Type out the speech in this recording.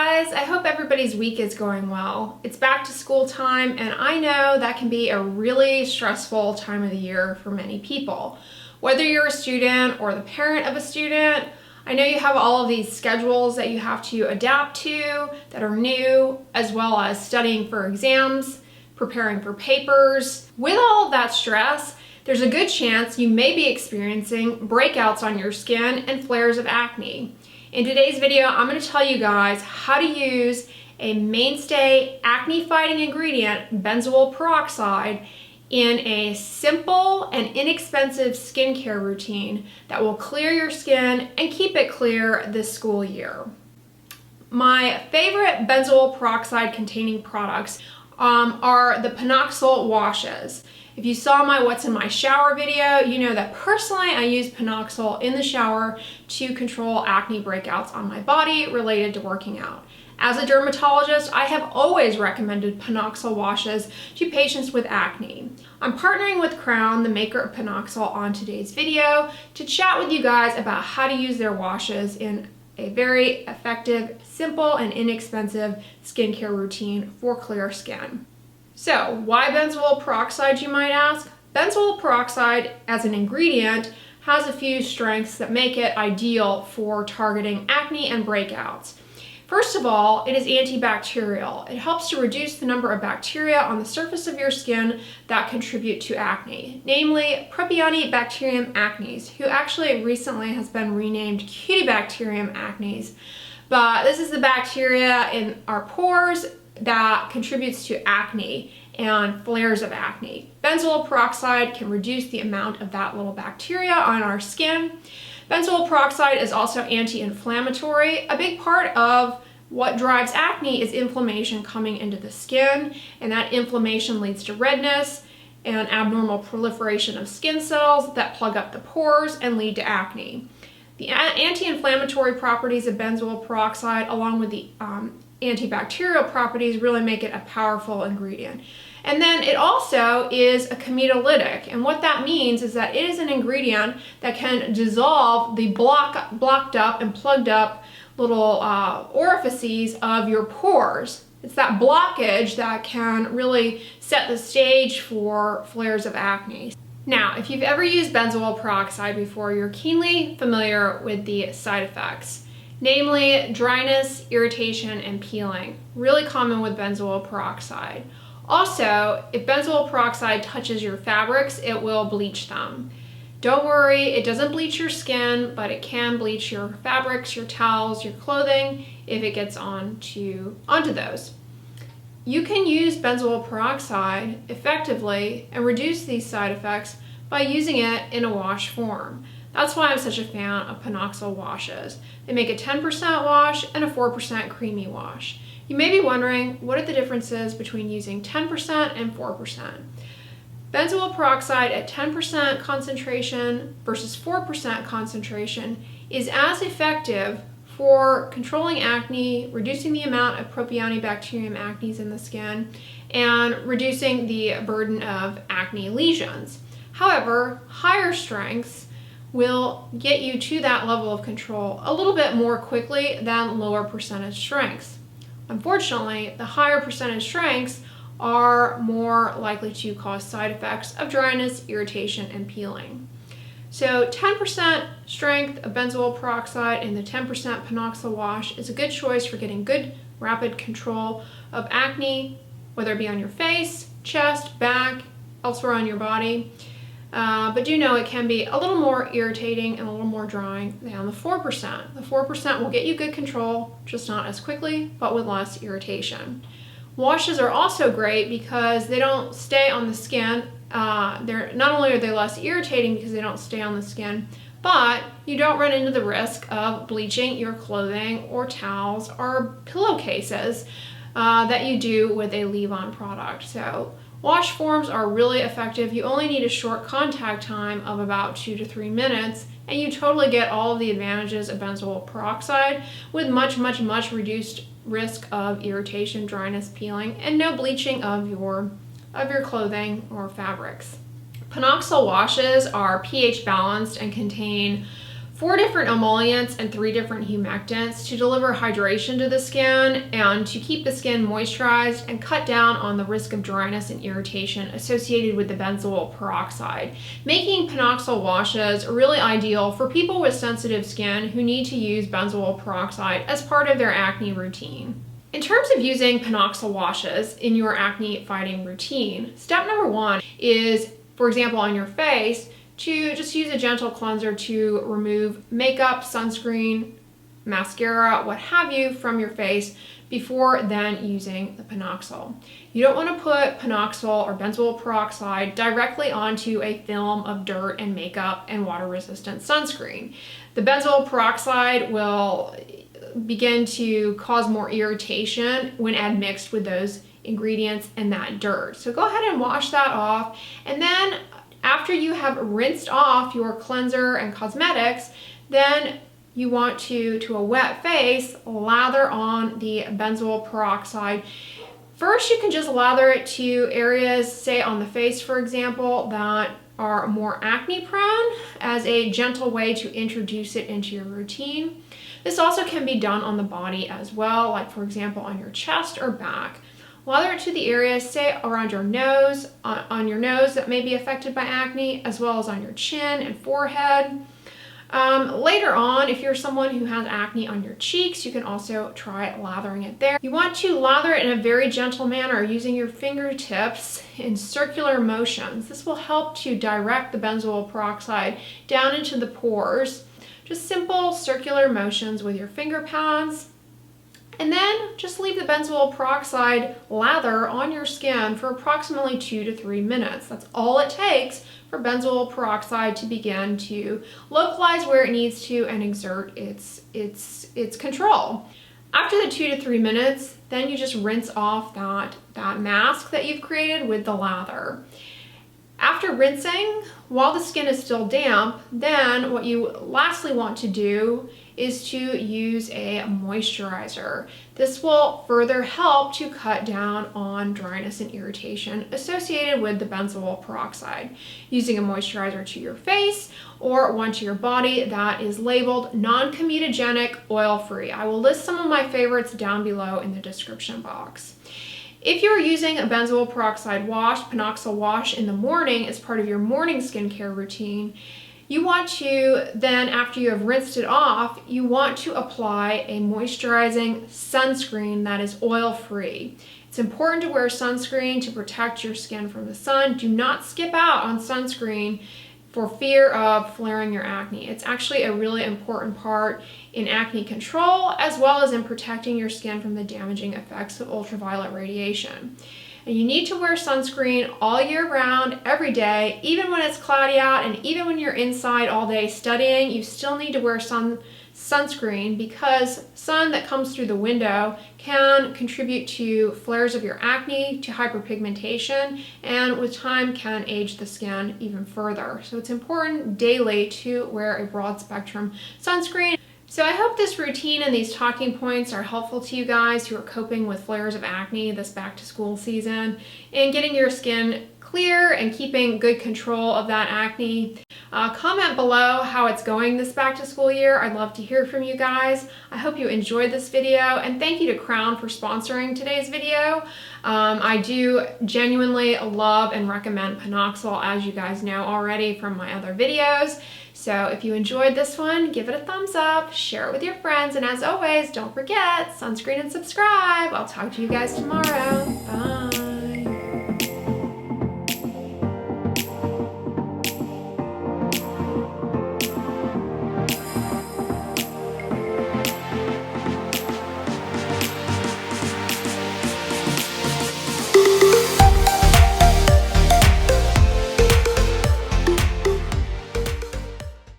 guys, I hope everybody's week is going well. It's back to school time, and I know that can be a really stressful time of the year for many people. Whether you're a student or the parent of a student, I know you have all of these schedules that you have to adapt to that are new, as well as studying for exams, preparing for papers. With all of that stress, there's a good chance you may be experiencing breakouts on your skin and flares of acne. In today's video, I'm going to tell you guys how to use a mainstay acne fighting ingredient, benzoyl peroxide, in a simple and inexpensive skincare routine that will clear your skin and keep it clear this school year. My favorite benzoyl peroxide containing products are the PanOxyl washes. If you saw my What's in My Shower video, you know that personally I use PanOxyl in the shower to control acne breakouts on my body related to working out. As a dermatologist, I have always recommended PanOxyl washes to patients with acne. I'm partnering with Crown, the maker of PanOxyl, on today's video to chat with you guys about how to use their washes in a very effective, simple, and inexpensive skincare routine for clear skin. So, why benzoyl peroxide, you might ask? Benzoyl peroxide as an ingredient has a few strengths that make it ideal for targeting acne and breakouts. First of all, it is antibacterial. It helps to reduce the number of bacteria on the surface of your skin that contribute to acne, namely Propionibacterium acnes, who actually recently has been renamed Cutibacterium acnes. But this is the bacteria in our pores that contributes to acne and flares of acne. Benzoyl peroxide can reduce the amount of that little bacteria on our skin. Benzoyl peroxide is also anti-inflammatory. A big part of what drives acne is inflammation coming into the skin, and that inflammation leads to redness and abnormal proliferation of skin cells that plug up the pores and lead to acne. The anti-inflammatory properties of benzoyl peroxide, along with the antibacterial properties, really make it a powerful ingredient. And then it also is a chemolytic, and what that means is that it is an ingredient that can dissolve the blocked up and plugged up little orifices of your pores. It's that blockage that can really set the stage for flares of acne. Now, if you've ever used benzoyl peroxide before, you're keenly familiar with the side effects, namely dryness, irritation, and peeling. Really common with benzoyl peroxide. Also, if benzoyl peroxide touches your fabrics, it will bleach them. Don't worry, it doesn't bleach your skin, but it can bleach your fabrics, your towels, your clothing if it gets onto those. You can use benzoyl peroxide effectively and reduce these side effects by using it in a wash form. That's why I'm such a fan of PanOxyl washes. They make a 10% wash and a 4% creamy wash. You may be wondering, what are the differences between using 10% and 4%? Benzoyl peroxide at 10% concentration versus 4% concentration is as effective for controlling acne, reducing the amount of Propionibacterium acnes in the skin, and reducing the burden of acne lesions. However, higher strengths will get you to that level of control a little bit more quickly than lower percentage strengths. Unfortunately, the higher percentage strengths are more likely to cause side effects of dryness, irritation, and peeling. So 10% strength of benzoyl peroxide in the 10% PanOxyl wash is a good choice for getting good, rapid control of acne, whether it be on your face, chest, back, elsewhere on your body. But do know it can be a little more irritating and a little more drying than the 4%. The 4% will get you good control, just not as quickly, but with less irritation. Washes are also great because they don't stay on the skin. Not only are they less irritating because they don't stay on the skin, but you don't run into the risk of bleaching your clothing or towels or pillowcases that you do with a leave-on product. So wash forms are really effective. You only need a short contact time of about 2 to 3 minutes, and you totally get all of the advantages of benzoyl peroxide with much reduced risk of irritation, dryness, peeling, and no bleaching of your clothing or fabrics. PanOxyl washes are pH balanced and contain 4 different emollients and 3 different humectants to deliver hydration to the skin and to keep the skin moisturized and cut down on the risk of dryness and irritation associated with the benzoyl peroxide, making PanOxyl washes really ideal for people with sensitive skin who need to use benzoyl peroxide as part of their acne routine. In terms of using PanOxyl washes in your acne fighting routine, step number 1 is, for example, on your face, to just use a gentle cleanser to remove makeup, sunscreen, mascara, what have you from your face before then using the PanOxyl. You don't want to put PanOxyl or benzoyl peroxide directly onto a film of dirt and makeup and water-resistant sunscreen. The benzoyl peroxide will begin to cause more irritation when admixed with those ingredients and that dirt. So go ahead and wash that off, and then after you have rinsed off your cleanser and cosmetics, then you want to a wet face, lather on the benzoyl peroxide. First, you can just lather it to areas, say on the face, for example, that are more acne prone as a gentle way to introduce it into your routine. This also can be done on the body as well, like for example on your chest or back. Lather it to the areas, say around your nose, on your nose that may be affected by acne, as well as on your chin and forehead. Later on, if you're someone who has acne on your cheeks, you can also try lathering it there. You want to lather it in a very gentle manner using your fingertips in circular motions. This will help to direct the benzoyl peroxide down into the pores. Just simple circular motions with your finger pads. And then just leave the benzoyl peroxide lather on your skin for approximately 2 to 3 minutes. That's all it takes for benzoyl peroxide to begin to localize where it needs to and exert its control. After the 2 to 3 minutes, then you just rinse off that mask that you've created with the lather. After rinsing, while the skin is still damp, then what you lastly want to do is to use a moisturizer. This will further help to cut down on dryness and irritation associated with the benzoyl peroxide. Using a moisturizer to your face or one to your body that is labeled non-comedogenic, oil-free. I will list some of my favorites down below in the description box. If you're using a benzoyl peroxide wash, PanOxyl wash in the morning as part of your morning skincare routine, you want to then, after you have rinsed it off, you want to apply a moisturizing sunscreen that is oil-free. It's important to wear sunscreen to protect your skin from the sun. Do not skip out on sunscreen for fear of flaring your acne. It's actually a really important part in acne control as well as in protecting your skin from the damaging effects of ultraviolet radiation. And you need to wear sunscreen all year round, every day, even when it's cloudy out and even when you're inside all day studying, you still need to wear sunscreen because sun that comes through the window can contribute to flares of your acne, to hyperpigmentation, and with time can age the skin even further. So it's important daily to wear a broad spectrum sunscreen. So I hope this routine and these talking points are helpful to you guys who are coping with flares of acne this back to school season and getting your skin clear and keeping good control of that acne. Comment below how it's going this back to school year. I'd love to hear from you guys. I hope you enjoyed this video, and thank you to Crown for sponsoring today's video. I do genuinely love and recommend PanOxyl, as you guys know already from my other videos. So if you enjoyed this one, give it a thumbs up, share it with your friends, and as always, don't forget, sunscreen and subscribe. I'll talk to you guys tomorrow. Bye.